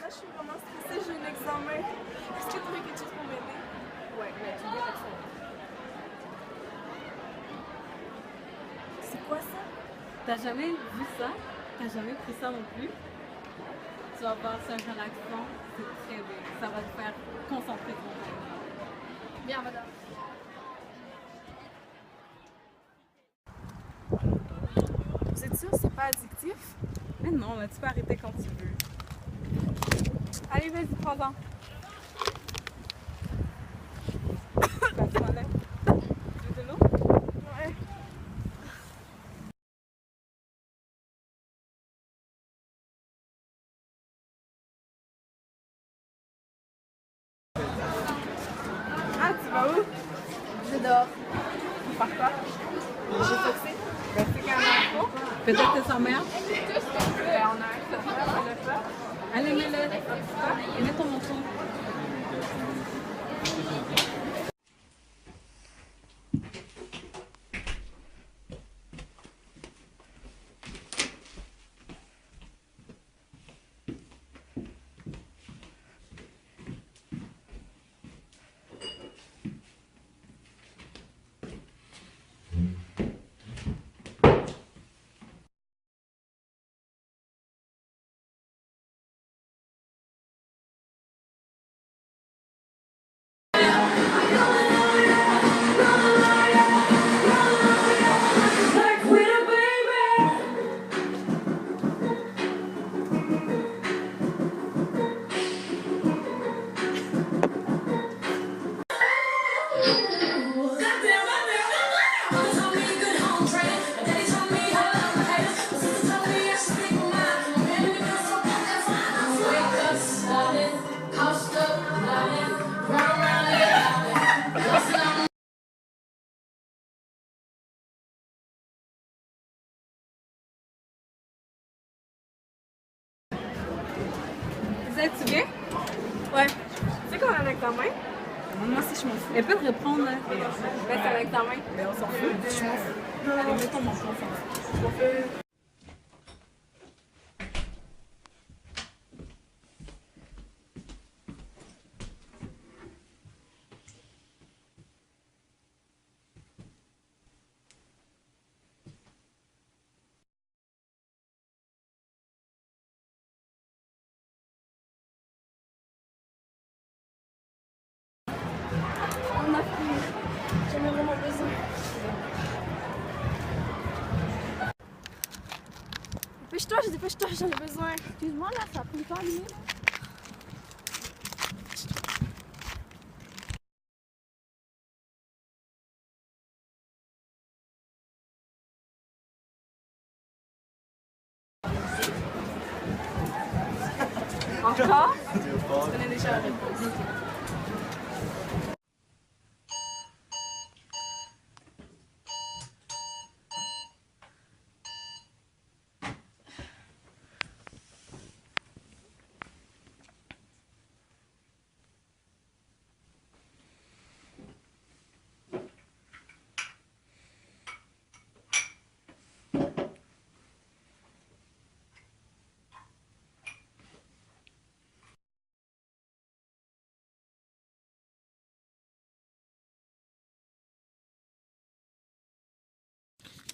Là, je suis vraiment stressée, j'ai un examen. Est-ce que tu aurais quelque chose pour m'aider? Ouais, mais tu viens avec ça. C'est quoi ça? T'as jamais vu ça? T'as jamais pris ça non plus? Tu vas voir, c'est un relaxant, c'est très bien. Ça va te faire concentrer ton temps. Bien, madame. Vous êtes sûr que c'est pas addictif? Mais non, là, tu peux arrêter quand tu veux. Allez, vas-y, prends-en. La toilette. Tu veux de l'eau? Ouais. Ah, tu vas où? Je dors. Par quoi? J'ai toxé. Ben, c'est quand même un Peut-être que sa mère. Ben, on a un secteur, on a pas. Allez, mets-le. Et mets ton manteau. Tu viens? Ouais. Tu sais qu'on a un examen? Moi aussi, je m'en fous. Elle peut te répondre. Là. Ben, c'est un examen. Mais on s'en fout. Je m'en fous. Allez, mets ton manteau, on s'en fout. On a fini. J'en ai vraiment besoin. Dépêche-toi, j'en ai besoin. Excuse-moi, là, ça a pris le temps à allumer, là. Encore? Je connais déjà la réponse.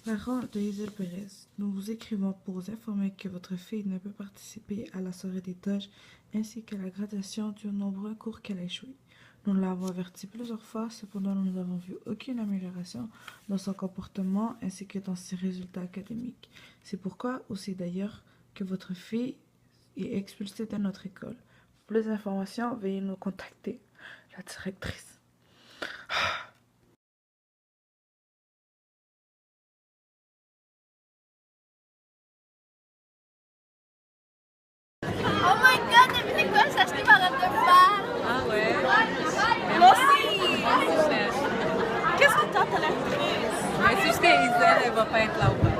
Parents de Hazel Perez, nous vous écrivons pour vous informer que votre fille ne peut participer à la soirée des Doges ainsi qu'à la graduation dû aux nombreux cours qu'elle a échoués. Nous l'avons averti plusieurs fois, cependant nous n'avons vu aucune amélioration dans son comportement ainsi que dans ses résultats académiques. C'est pourquoi aussi d'ailleurs que votre fille est expulsée de notre école. Pour plus d'informations, veuillez nous contacter. La directrice. Oh my god, devinez quoi, j'ai acheté ma robe de femme! Ah ouais? Moi aussi! Qu'est-ce que t'as l'air triste? Mais c'est juste qu'Iselle, elle va pas être là ou pas.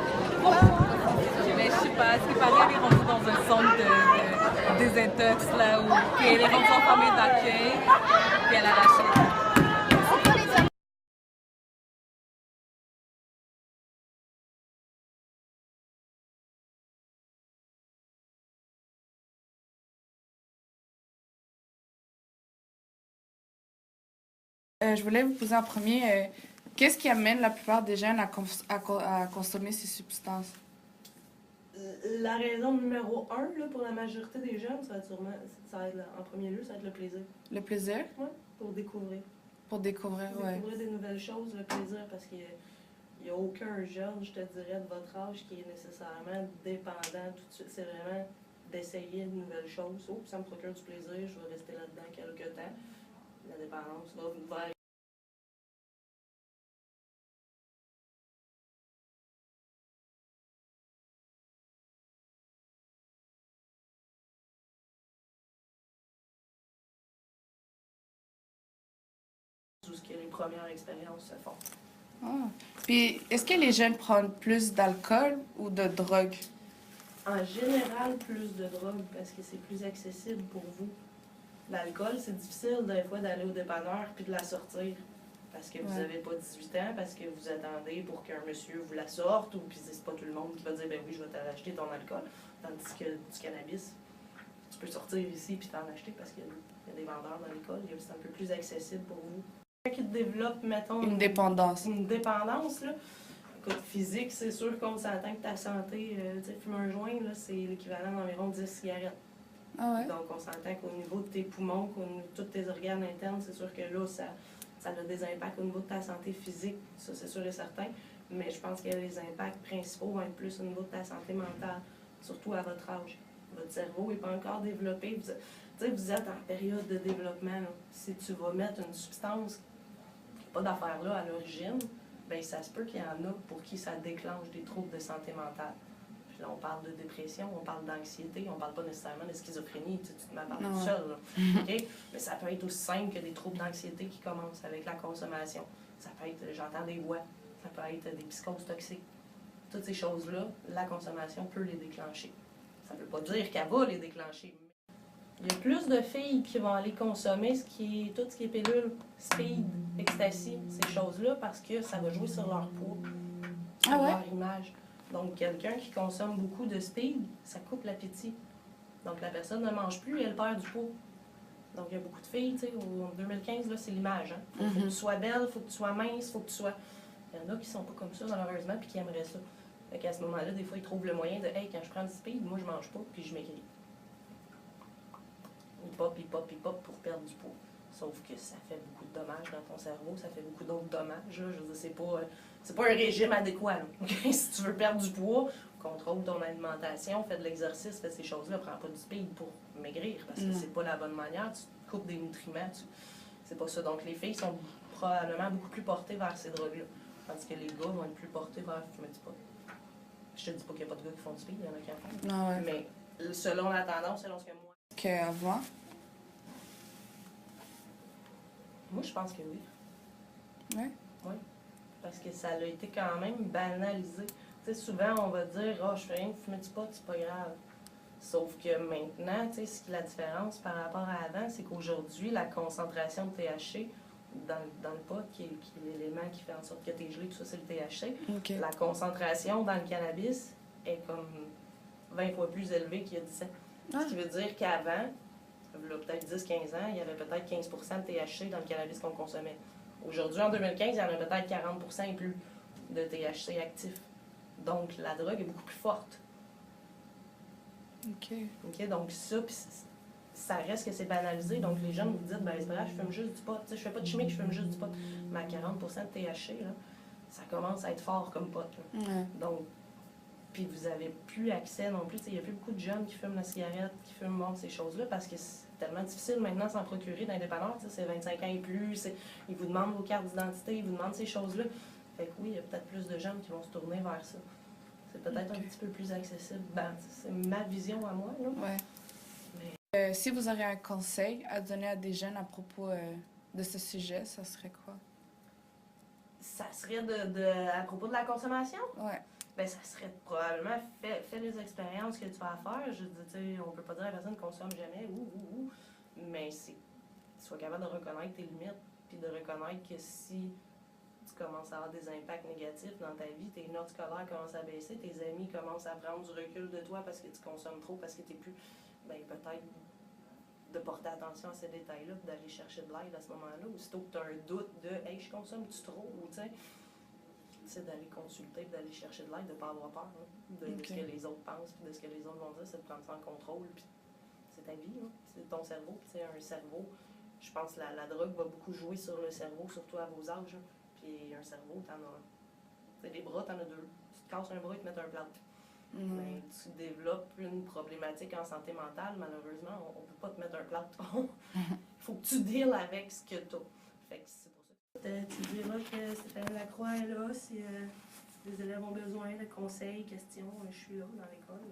Mais je sais pas, ce qui paraît, elle est rendue dans un centre de désintox là où puis elle est rendue en famille d'accueil, puis elle a lâché. Je voulais vous poser en premier, qu'est-ce qui amène la plupart des jeunes à consommer ces substances? La raison numéro un là, pour la majorité des jeunes, ça va être sûrement, ça va être en premier lieu, ça va être le plaisir. Le plaisir? Ouais, pour découvrir. Pour découvrir, ouais. Découvrir des nouvelles choses, le plaisir, parce qu'il n'y a aucun jeune, je te dirais, de votre âge qui est nécessairement dépendant tout de suite. C'est vraiment d'essayer de nouvelles choses. Oh, ça me procure du plaisir, je vais rester là-dedans quelques temps. La dépendance va où ce que les premières expériences se font. Ah. Puis, est-ce que les jeunes prennent plus d'alcool ou de drogue? En général, plus de drogue parce que c'est plus accessible pour vous. L'alcool, c'est difficile des fois d'aller au dépanneur puis de la sortir. Parce que vous Ouais. n'avez pas 18 ans, parce que vous attendez pour qu'un monsieur vous la sorte, ou puis c'est pas tout le monde qui va dire ben oui, je vais t'acheter ton alcool. Tandis que du cannabis, tu peux sortir ici puis t'en acheter parce qu'il y a des vendeurs dans l'école, c'est un peu plus accessible pour vous. Quelqu'un qui développe, mettons, Une dépendance. une dépendance, là. Écoute, physique, c'est sûr qu'on s'entend que ta santé, tu sais, fumer un joint, là, c'est l'équivalent d'environ 10 cigarettes. Ah ouais? Donc, on s'entend qu'au niveau de tes poumons, qu'au niveau de tous tes organes internes, c'est sûr que là, ça a des impacts au niveau de ta santé physique, ça, c'est sûr et certain. Mais je pense que les impacts principaux vont être plus au niveau de ta santé mentale, surtout à votre âge. Votre cerveau n'est pas encore développé. Vous êtes en période de développement. Là. Si tu vas mettre une substance qui n'a pas d'affaire là à l'origine, bien, ça se peut qu'il y en a pour qui ça déclenche des troubles de santé mentale. Puis là, on parle de dépression, on parle d'anxiété, on parle pas nécessairement de schizophrénie, tu te mets à parler tout seul. Là. OK? Mais ça peut être aussi simple que des troubles d'anxiété qui commencent avec la consommation. Ça peut être, j'entends des voix, ça peut être des psychoses toxiques. Toutes ces choses-là, la consommation peut les déclencher. Ça ne veut pas dire qu'elle va les déclencher. Il y a plus de filles qui vont aller consommer tout ce qui est pilule, speed, ecstasy, ces choses-là, parce que ça va jouer sur leur poids, sur leur image. Donc, quelqu'un qui consomme beaucoup de speed, ça coupe l'appétit. Donc, la personne ne mange plus et elle perd du poids. Donc, il y a beaucoup de filles, tu sais, en 2015, là, c'est l'image. Hein? Faut que tu sois belle, faut que tu sois mince, faut que tu sois... Il y en a qui sont pas comme ça, malheureusement, puis qui aimeraient ça. Fait qu'à ce moment-là, des fois, ils trouvent le moyen de « Hey, quand je prends du speed, moi, je mange pas, puis je maigris. » Ils pop pour perdre du poids. Sauf que ça fait beaucoup de dommages dans ton cerveau, ça fait beaucoup d'autres dommages. Là. Je veux dire, c'est pas un régime adéquat. Là. Okay? Si tu veux perdre du poids, contrôle ton alimentation, fais de l'exercice, fais ces choses-là, prends pas du speed pour maigrir, parce que c'est pas la bonne manière. Tu coupes des nutriments, c'est pas ça. Donc les filles sont probablement beaucoup plus portées vers ces drogues-là, tandis que les gars vont être plus portés vers fumer du pot. Je te dis pas qu'il n'y a pas de gars qui font du speed, il y en a qui en font. Ah ouais. Mais selon la tendance, selon ce que moi... Qu'avant? Moi, je pense que oui. Oui? Oui. Parce que ça a été quand même banalisé. Tu sais, souvent, on va dire « Ah, je fais rien de fumer du pot, c'est pas grave. » Sauf que maintenant, tu sais, ce qui est la différence par rapport à avant, c'est qu'aujourd'hui, la concentration de THC dans le pot, qui est l'élément qui fait en sorte que tu es gelé, tout ça, c'est le THC. OK. La concentration dans le cannabis est comme 20 fois plus élevée qu'il y a 10 ans. Ce qui veut dire qu'avant, peut-être 10-15 ans, il y avait peut-être 15 de THC dans le cannabis qu'on consommait. Aujourd'hui, en 2015, il y en a peut-être 40 et plus de THC actif. Donc, la drogue est beaucoup plus forte. OK. OK? Donc, ça, puis ça reste que c'est banalisé. Donc, les jeunes vous disent, ben c'est vrai, je fume juste du pot. Tu sais, je fais pas de chimique, je fume juste du pot. Mais à 40 de THC, là, ça commence à être fort comme pot. Là. Ouais. Donc, puis vous avez plus accès non plus. Il n'y a plus beaucoup de jeunes qui fument la cigarette, qui fument bon, ces choses-là, parce que c'est tellement difficile maintenant de s'en procurer dans les dépanneurs. C'est 25 ans et plus, ils vous demandent vos cartes d'identité, ils vous demandent ces choses-là. Fait que oui, il y a peut-être plus de jeunes qui vont se tourner vers ça. C'est peut-être un petit peu plus accessible. Ben, c'est ma vision à moi, là. Ouais. Si vous auriez un conseil à donner à des jeunes à propos de ce sujet, ça serait quoi? Ça serait à propos de la consommation? Ouais. Ben, ça serait probablement fais les expériences que tu vas faire. Je dis, tu sais, on peut pas dire à la personne ne consomme jamais, mais c'est sois capable de reconnaître tes limites, puis de reconnaître que si tu commences à avoir des impacts négatifs dans ta vie, tes notes scolaires commencent à baisser, tes amis commencent à prendre du recul de toi parce que tu consommes trop, parce que tu n'es plus, ben peut-être de porter attention à ces détails-là, puis d'aller chercher de l'aide à ce moment-là, aussitôt que tu as un doute de « Hey, je consomme-tu trop? » ou tu sais, c'est d'aller consulter, d'aller chercher de l'aide, de ne pas avoir peur de ce que les autres pensent, puis de ce que les autres vont dire, c'est de prendre ça en contrôle, puis c'est ta vie, c'est ton cerveau, puis c'est un cerveau. Je pense que la drogue va beaucoup jouer sur le cerveau, surtout à vos âges. Puis un cerveau, t'en as. Tu sais, les bras, t'en as deux. Tu te casses un bras, ils te mettent un plâtre. Mais tu développes une problématique en santé mentale, malheureusement, on peut pas te mettre un plâtre. Il faut que tu deals avec ce que t'as. Fait que c'est pour ça. Tu diras que Stéphanie Lacroix est là, si les élèves ont besoin de conseils, questions, je suis là dans l'école.